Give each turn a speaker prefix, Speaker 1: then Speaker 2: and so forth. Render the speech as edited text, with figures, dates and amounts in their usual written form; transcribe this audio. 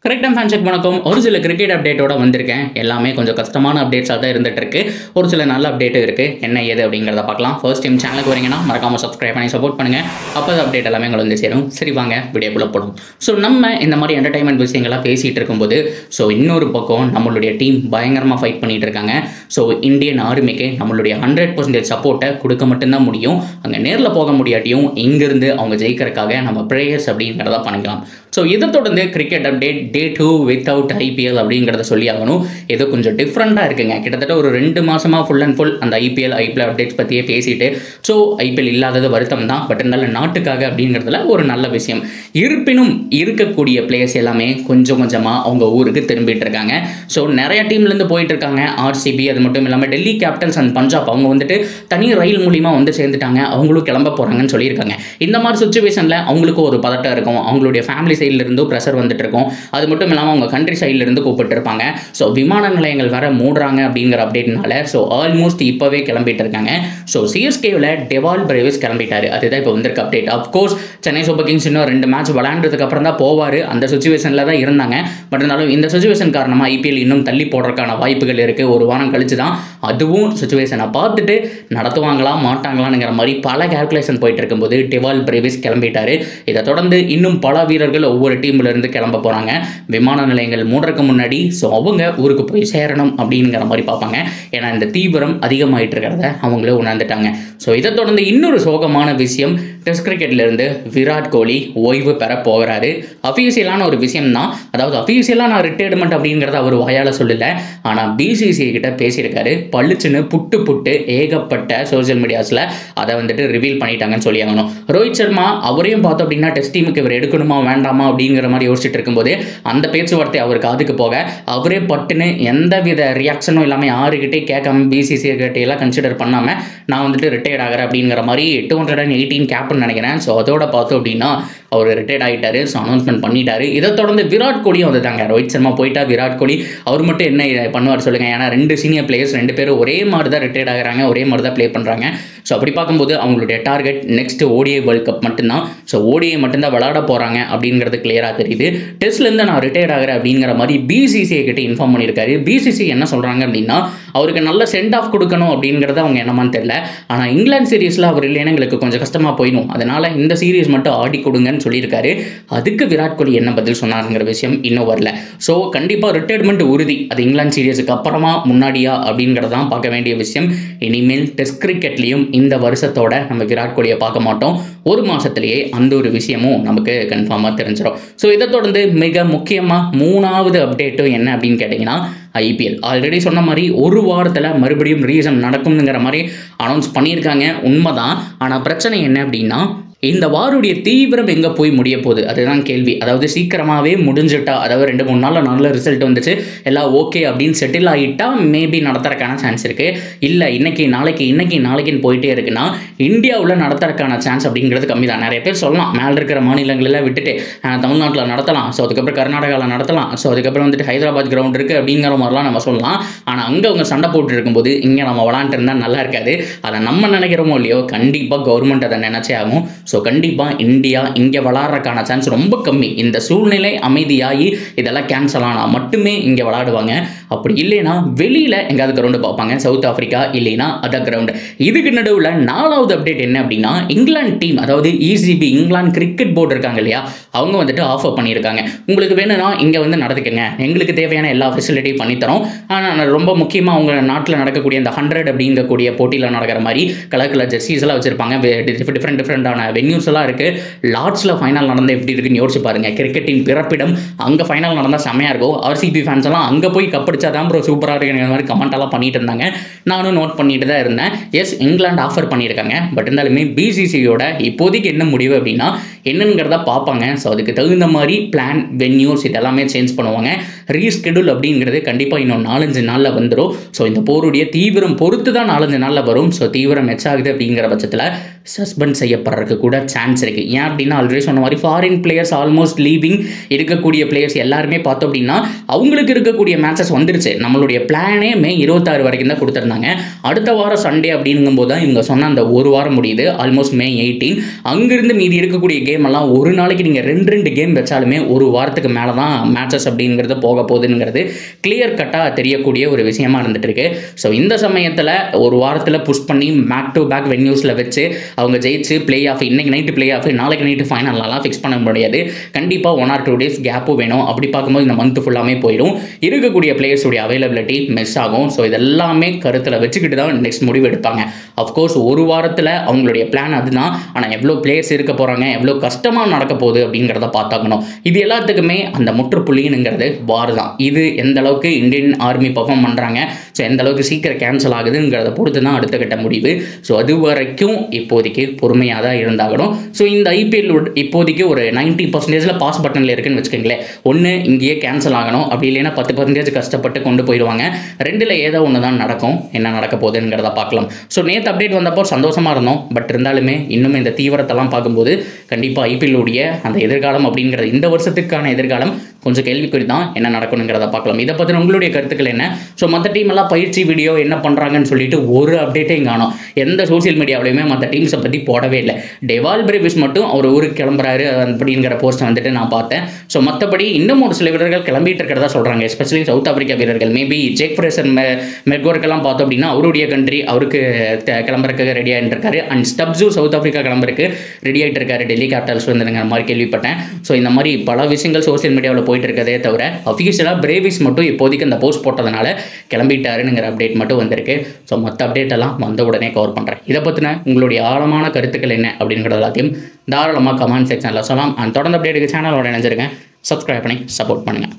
Speaker 1: Correct time fan check வணக்கம். ஒரு சில கிரிக்கெட் அப்டேட்டோட வந்திருக்கேன். எல்லாமே கொஞ்சம் கஷ்டமான அப்டேட்ஸாக தான் இருந்துட்டு இருக்கு. ஒரு சில நல்ல அப்டேட்டும் இருக்கு. என்ன ஏது அப்படிங்கிறத பார்க்கலாம். ஃபர்ஸ்ட் டைம் சேனலுக்கு வரீங்கன்னா மறக்காம சப்ஸ்கிரைப் பண்ணி சப்போர்ட் பண்ணுங்க. அப்போ அப்டேட் எல்லாமே உங்களுக்கு வந்து சேரும். சரி வாங்க வீடியோக்குள்ள போடும். ஸோ நம்ம இந்த மாதிரி என்டர்டைன்மெண்ட் விஷயங்கள்லாம் பேசிட்டு இருக்கும்போது இன்னொரு பக்கம் நம்மளுடைய டீம் பயங்கரமாக ஃபைட் பண்ணிட்டு இருக்காங்க. ஸோ இந்தியன் ஆர்மிக்கு நம்மளுடைய 100% சப்போர்ட்டை கொடுக்க மட்டும்தான் முடியும். அங்கே நேரில் போக முடியாட்டியும் இங்கிருந்து அவங்க ஜெயிக்கிறதுக்காக நம்ம ப்ரேயர்ஸ் அப்படிங்கிறத பண்ணிக்கலாம். ஸோ இதை தொடர்ந்து கிரிக்கெட் அப்டேட் டே 2 வித்தவுட் ஐபிஎல் அப்படிங்கிறத சொல்லி ஆகணும். ஏதோ கொஞ்சம் டிஃப்ரெண்ட்டாக இருக்குங்க. கிட்டத்தட்ட ஒரு 2 மாதமாக ஃபுல் அண்ட் ஃபுல் அந்த ஐபிஎல் அப்டேட்ஸ் பற்றியே பேசிட்டு ஸோ ஐபிஎல் இல்லாதது வருத்தம் தான். பட் இருந்தாலும் நாட்டுக்காக அப்படிங்கிறதுல ஒரு நல்ல விஷயம். இருப்பினும் இருக்கக்கூடிய பிளேயர்ஸ் எல்லாமே கொஞ்சம் கொஞ்சமாக அவங்க ஊருக்கு திரும்பிட்டு இருக்காங்க. ஸோ நிறைய டீம்லேருந்து போயிட்டு இருக்காங்க. ஆர்சிபி அது மட்டும் இல்லாமல் டெல்லி கேபிட்டல்ஸ் அண்ட் பஞ்சாப் அவங்க வந்துட்டு தனி ரயில் மூலிமா வந்து சேர்ந்துட்டாங்க. அவங்களும் கிளம்ப போகிறாங்கன்னு சொல்லியிருக்காங்க. இந்த மாதிரி சுச்சுவேஷனில் அவங்களுக்கு ஒரு பதட்டம் இருக்கும். அவங்களுடைய ஃபேமிலி சைடில் இருந்தும் ப்ரெஷர் வந்துட்டு இருக்கும். அது மட்டும் இல்லாமல் அவங்க கண்ட்ரி சைடில் இருந்து கூப்பிட்டு இருப்பாங்க. ஸோ விமான நிலையங்கள் வேற மூடுறாங்க அப்படிங்கிற அப்டேட்னால ஸோ ஆல்மோஸ்ட் இப்போவே கிளம்பிட்டு இருக்காங்க. ஸோ சிஎஸ்கேவில் டெவால் பிரேவிஸ் கிளம்பிட்டாரு. அதுதான் இப்போ வந்திருக்க update. Of course Chennai super Kings இன்னும் 2 மேட்ச் விளையாண்டதுக்கு அப்புறம் தான் போவார். அந்த சுச்சுவேஷனில் தான் இருந்தாங்க. பட் இருந்தாலும் இந்த சுச்சுவேஷன் காரணமாக ஐபிஎல் இன்னும் தள்ளி போடுறதுக்கான வாய்ப்புகள் இருக்குது. ஒரு வாரம் கழிச்சு தான் அதுவும் சுச்சுவேஷனை பார்த்துட்டு நடத்துவாங்களா மாட்டாங்களாங்கிற மாதிரி பல கேல்குலேஷன் போயிட்டு இருக்கும்போது டெவால் பிரேவிஸ் கிளம்பிட்டாரு. இதை தொடர்ந்து இன்னும் பல வீரர்கள் ஒவ்வொரு டீம்ல இருந்து கிளம்ப போறாங்க. விமான நிலையங்கள் மூடுறதுக்கு முன்னாடி ஸோ அவங்க ஊருக்கு போய் சேரணும் அப்படிங்கிற மாதிரி பார்ப்பாங்க. ஏன்னா இந்த தீவிரம் அதிகமாயிட்டு இருக்கிறத அவங்களே உணர்ந்துட்டாங்க. ஸோ இதை தொடர்ந்து இன்னொரு சோகமான விஷயம், டெஸ்ட் கிரிக்கெட்ல இருந்து விராட் கோலி ஓய்வு பெற போகிறாரு. அஃபீஷியலான ஒரு விஷயம் தான். அதாவது அஃபீஷியலாக நான் ரிட்டையர்மெண்ட் அப்படிங்கிறத அவர் வாயால் சொல்லல. ஆனால் பிசிசிஐ கிட்ட பேசியிருக்காரு. பளிச்சுன்னு புட்டு ஏகப்பட்ட சோசியல் மீடியாஸில் அதை வந்துட்டு ரிவீல் பண்ணிட்டாங்கன்னு சொல்லி ஆகணும். ரோஹித் சர்மா அவரையும் பார்த்தோம் அப்படின்னா டெஸ்ட் டீமுக்கு இவர் எடுக்கணுமா வேண்டாமா அப்படிங்கிற மாதிரி யோசிச்சுட்டு இருக்கும்போது அந்த பேச்சுவார்த்தை அவருக்கு அதுக்கு போக அவரே பட்டுன்னு எந்தவித ரியாக்ஷனும் இல்லாமல் யாருக்கிட்டே கேட்காம பிசிசிஐ கிட்டையெல்லாம் கன்சிடர் பண்ணாமல் நான் வந்துட்டு ரிட்டையர்ட் ஆகிறேன் அப்படிங்கிற மாதிரி 218 கேப்னு நினைக்கிறேன். ஸோ அதோட பார்த்தோம் அப்படின்னா அவர் ரிட்டையர்ட் ஆகிட்டாரு. ஸோ அனௌன்ஸ்மெண்ட் பண்ணிட்டாரு. இதை தொடர்ந்து விராட் கோலியும் வந்துட்டாங்க. ரோஹித் சர்மா போயிட்டா விராட் கோலி அவர் மட்டும் என்ன பண்ணுவார் சொல்லுங்கள். ஏன்னா 2 சீனியர் பிளேயர்ஸ் 2 பேரும் ஒரே மாதிரி தான் ரிட்டையர்ட் ஆகிறாங்க, ஒரே மாதிரி தான் ப்ளே பண்ணுறாங்க. ஸோ அப்படி பார்க்கும்போது அவங்களுடைய target next ODI world cup மட்டும்தான். ஸோ ஓடிஐ மட்டும்தான் விளையாட போகிறாங்க அப்படிங்கிறது கிளியராக தெரியுது. டெஸ்ட்லேருந்து நான் ரிட்டையர்ட் ஆகிறேன் அப்படிங்கிற மாதிரி பிசிசிஐ கிட்ட இன்ஃபார்ம் பண்ணியிருக்காரு. பிசிசிஐ என்ன சொல்கிறாங்க அப்படின்னா அவருக்கு நல்ல சென்ட் ஆஃப் கொடுக்கணும் அப்படிங்கிறத அவங்க என்னமான்னு தெரியல. ஆனால் இங்கிலாந்து சீரீஸில் அவர் இல்லைன்னா எங்களுக்கு கொஞ்சம் கஷ்டமாக போயிடும், அதனால் இந்த சீரீஸ் மட்டும் ஆடி கொடுங்கன்னு சொல்லியிருக்காரு. அதுக்கு விராட் கோலி என்ன பதில் சொன்னாருங்கிற விஷயம் இன்னும் வரல. ஸோ கண்டிப்பாக ரிட்டையர்மெண்ட் உறுதி. அது இங்கிலாந்து சீரீஸுக்கு அப்புறமா முன்னாடியா அப்படிங்கிறதான் பார்க்க வேண்டிய விஷயம். இனிமேல் டெஸ்ட் கிரிக்கெட்லேயும் இந்த வருஷத்தோட நம்ம விராட் கோலியை பார்க்க மாட்டோம். ஒரு மாதத்திலேயே அந்த ஒரு விஷயமும் நமக்கு கன்ஃபார்மாக தெரிஞ்சிடும். ஸோ இதை தொடர்ந்து மிக முக்கியமாக 3வது அப்டேட்டும் என்ன அப்படின்னு கேட்டிங்கன்னா ஐபிஎல் ஆல்ரெடி சொன்ன மாதிரி ஒரு வாரத்தில் மறுபடியும் ரீசன் நடக்கும்ங்கிற மாதிரி அனௌன்ஸ் பண்ணியிருக்காங்க. உண்மைதான். ஆனால் பிரச்சனை என்ன அப்படின்னா இந்த வாருடைய தீவிரம் எங்கே போய் முடிய போகுது அதுதான் கேள்வி. அதாவது சீக்கிரமாகவே முடிஞ்சிட்டா, அதாவது 2-3 நாளில் நல்ல ரிசல்ட் வந்துச்சு எல்லாம் ஓகே அப்படின்னு செட்டில் ஆகிட்டா மேபி நடத்துறதுக்கான சான்ஸ் இருக்குது. இல்லை இன்னைக்கு நாளைக்குன்னு போயிட்டே இருக்குன்னா இந்தியாவில் நடத்துறதுக்கான சான்ஸ் அப்படிங்கிறது கம்மி தான். நிறைய பேர் சொல்லலாம் மேலே இருக்கிற மாநிலங்களெல்லாம் விட்டுட்டு தமிழ்நாட்டில் நடத்தலாம், ஸோ அதுக்கப்புறம் கர்நாடகாவில் நடத்தலாம், ஸோ அதுக்கப்புறம் வந்துட்டு ஹைதராபாத் கிரவுண்ட் இருக்குது அப்படிங்கிற மாதிரிலாம் நம்ம சொல்லலாம். ஆனால் அங்கே அவங்க சண்டை போட்டு இருக்கும்போது இங்கே நம்ம விளாண்டுட்டு இருந்தால் நல்லா இருக்காது. அதை நம்ம நினைக்கிறோமோ இல்லையோ கண்டிப்பாக கவர்மெண்ட் அதை நினச்சே ஆகும். ஸோ கண்டிப்பாக இந்தியா இங்கே விளாட்றதுக்கான சான்ஸ் ரொம்ப கம்மி. இந்த சூழ்நிலை அமைதியாகி இதெல்லாம் கேன்சல் ஆனால் மட்டுமே இங்கே விளாடுவாங்க. அப்படி இல்லைன்னா வெளியில் எங்கேயாவது கிரவுண்டு பார்ப்பாங்க, சவுத் ஆஃப்ரிக்கா இல்லைன்னா அதர் கிரவுண்டு. இதுக்கு நடுவில் 4வது அப்டேட் என்ன அப்படின்னா இங்கிலாந்து டீம், அதாவது இசிபி இங்கிலாந்து கிரிக்கெட் போர்டு இருக்காங்க இல்லையா, அவங்க வந்துட்டு ஆஃபர் பண்ணியிருக்காங்க. உங்களுக்கு வேணும்னா இங்கே வந்து நடத்துக்கங்க, எங்களுக்கு தேவையான எல்லா ஃபெசிலிட்டியும் பண்ணித்தரோம். ஆனால் ரொம்ப முக்கியமாக அவங்க நாட்டில் நடக்கக்கூடிய இந்த 100 அப்படிங்கக்கூடிய போட்டியில் நடக்கிற மாதிரி கலர் ஜெர்சிஸ் எல்லாம் வச்சுருப்பாங்க. டிஃப்ரெண்டான வென்யூஸ் எல்லாம் இருக்குது. லார்ட்ஸில் ஃபைனல் நடந்தால் எப்படி இருக்குன்னு யோசிச்சு பாருங்கள். கிரிக்கெட்டின் பிறப்பிடம் அங்கே ஃபைனல் நடந்தால் செம்மையாக இருக்கும். ஆர்சிபி ஃபேன்ஸ் எல்லாம் அங்கே போய் கப்படிச்சா தான் ப்ரோ சூப்பராக இருக்குங்கிற மாதிரி கமெண்ட் எல்லாம் பண்ணிட்டு இருந்தாங்க. நானும் நோட் பண்ணிட்டு தான் இருந்தேன். எஸ் இங்கிலாந்து ஆஃபர் பண்ணியிருக்காங்க. பட் இருந்தாலுமே பிசிசியோட இப்போதைக்கு என்ன முடிவு அப்படின்னா என்னங்கிறத பார்ப்பாங்க. ஸோ அதுக்கு தகுந்த மாதிரி பிளான் வென்யூஸ் இதெல்லாமே சேஞ்ச் பண்ணுவாங்க. ரீஸ்கெடியூல் அப்படிங்கிறது கண்டிப்பாக இன்னும் 4-5 நாளில் வந்துடும். ஸோ இந்த போருடைய தீவிரம் பொறுத்து தான் 4-5 நாளில் வரும். ஸோ தீவிரம் எச்சாகுது அப்படிங்கிற பட்சத்தில் சஸ்பெண்ட் செய்யப்படுறதுக்கு கூட கூட சான்ஸ் இருக்குது. ஏன் அப்படின்னா ஆல்ரெடி சொன்ன மாதிரி ஃபாரின் பிளேயர்ஸ் ஆல்மோஸ்ட் லீவிங், இருக்கக்கூடிய பிளேயர்ஸ் எல்லாருமே பார்த்தோம் அப்படின்னா அவங்களுக்கு இருக்கக்கூடிய மேட்சஸ் வந்துருச்சு. நம்மளுடைய பிளானே மே 26 வரைக்கும் தான் கொடுத்துருந்தாங்க. அடுத்த வாரம் சண்டே அப்படிங்கும்போது தான் இவங்க சொன்ன அந்த ஒரு வாரம் முடியுது, ஆல்மோஸ்ட் மே 18. அங்கிருந்து மீதி இருக்கக்கூடிய கேம் எல்லாம் ஒரு நாளைக்கு நீங்கள் 2 கேம் வச்சாலுமே ஒரு வாரத்துக்கு மேலே தான் மேட்சஸ் அப்படிங்கிறது போக போகுதுங்கிறது கிளியர் கட்டாக தெரியக்கூடிய ஒரு விஷயமா இருந்துட்டு இருக்கு. ஸோ இந்த சமயத்தில் ஒரு வாரத்தில் புஷ் பண்ணி பேக் டு பேக் வென்யூஸில் வச்சு அவங்க ஜெயிச்சு பிளே ஆஃப், இன்னைக்கு நைட்டு பிளே ஆஃப், நாளைக்கு நைட்டு ஃபைனல்லாம் ஃபிக்ஸ் பண்ண முடியாது. கண்டிப்பாக 1 or 2 days கேப்பும் வேணும். அப்படி பார்க்கும்போது இந்த மந்த் ஃபுல்லாமே போயிடும். இருக்கக்கூடிய பிளேயர்ஸுடைய அவைலபிலிட்டி மிஸ் ஆகும். ஸோ இதெல்லாமே கருத்தில் வச்சுக்கிட்டு தான் நெக்ஸ்ட் முடிவு எடுப்பாங்க. அஃப்கோர்ஸ் ஒரு வாரத்தில் அவங்களுடைய பிளான் அதுதான். ஆனால் எவ்வளோ பிளேயர்ஸ் இருக்க போகிறாங்க, எவ்வளோ கஷ்டமாக நடக்க போகுது அப்படிங்கிறத பார்த்தாக்கணும். இது எல்லாத்துக்குமே அந்த முற்றுப்புள்ளிங்கிறது வார் தான். இது எந்த அளவுக்கு இந்தியன் ஆர்மி பர்ஃபார்ம் பண்ணுறாங்க, ஸோ எந்த அளவுக்கு சீக்கிரம் கேன்சல் ஆகுதுங்கிறத பொறுத்து தான் அடுத்த கட்ட முடிவு. ஸோ அது வரைக்கும் இப்போதைக்கு பொறுமையாக தான் இருந்தாகணும். ஸோ இந்த ஐபிஎல் இப்போதைக்கு ஒரு 90% பாஸ் பட்டனில் இருக்குன்னு வச்சுக்கோங்களேன். ஒன்று இங்கேயே கேன்சல் ஆகணும், அப்படி இல்லைன்னா 10% கஷ்டப்பட்டு கொண்டு போயிடுவாங்க. 2ல் ஏதோ ஒன்று தான் நடக்கும். என்ன நடக்க போகுதுங்கிறத பார்க்கலாம். ஸோ நேற்று அப்டேட் வந்தப்போ சந்தோஷமாக இருந்தோம். பட் இருந்தாலுமே இன்னும் இந்த தீவிரத்தெல்லாம் பார்க்கும்போது கண்டிப்பாக ஐபிஎல்லுடைய அந்த எதிர்காலம் அப்படிங்கிறது, இந்த வருஷத்துக்கான எதிர்காலம் கொஞ்சம் கேள்விக்குறி தான். என்ன நடக்கணுங்கிறத பார்க்கலாம். இதை பற்றின உங்களுடைய கருத்துக்கள் என்ன? ஸோ மற்ற டீம் எல்லாம் பயிற்சி வீடியோ என்ன பண்ணுறாங்கன்னு சொல்லிட்டு ஒரு அப்டேட்டையும் காணோம். எந்த சோசியல் மீடியாவிலையுமே மற்ற டீம்ஸை பற்றி போடவே இல்லை. டெவால் பிரேவிஸ் மட்டும் அவர் ஊருக்கு கிளம்புறாரு அப்படிங்கிற போஸ்ட்டை வந்துட்டு நான் பார்த்தேன். ஸோ மற்றபடி இன்னும் ஒரு சில வீரர்கள் கிளம்பிட்டு இருக்கிறதா சொல்கிறாங்க. எஸ்பெஷலி சவுத் ஆப்பிரிக்கா வீரர்கள். மேபி ஜேக் ஃப்ரேசர் மெர்கோருக்கெல்லாம் பார்த்தோம் அப்படின்னா அவருடைய கண்ட்ரி அவருக்கு கிளம்புறதுக்கு ரெடி ஆகிட்டு இருக்காரு. அண்ட் ஸ்டப்ஸு சவுத் ஆப்பிரிக்கா கிளம்புறதுக்கு ரெடி ஆகிட்டு இருக்காரு, டெல்லி கேபிட்டல்ஸ் வந்துருங்கிற மாதிரி கேள்விப்பட்டேன். ஸோ இந்த மாதிரி பல விஷயங்கள் சோசியல் மீடியாவில் போயிட்டு இருக்கதே தவிர அஃபீஷியலாக பிரேவிஸ் மட்டும் இப்போதைக்கு அந்த போஸ்ட் போட்டதுனால கிளம்பிட்டாருங்கிற அப்டேட் மட்டும் வந்திருக்கு. ஸோ மற்ற அப்டேட் எல்லாம் வந்த உடனே கவர் பண்ணுறேன். இதை பற்றின உங்களுடைய ஆழமான கருத்துக்கள் என்ன அப்படிங்கிறது எல்லாத்தையும் தாராளமாக கமெண்ட் செக்ஷனில் சொல்லலாம். அண்ட் தொடர்ந்து அப்டேட்டுக்கு சேனலோட இணைஞ்சிருக்கேன். சப்ஸ்கிரைப் பண்ணி சப்போர்ட் பண்ணுங்கள்.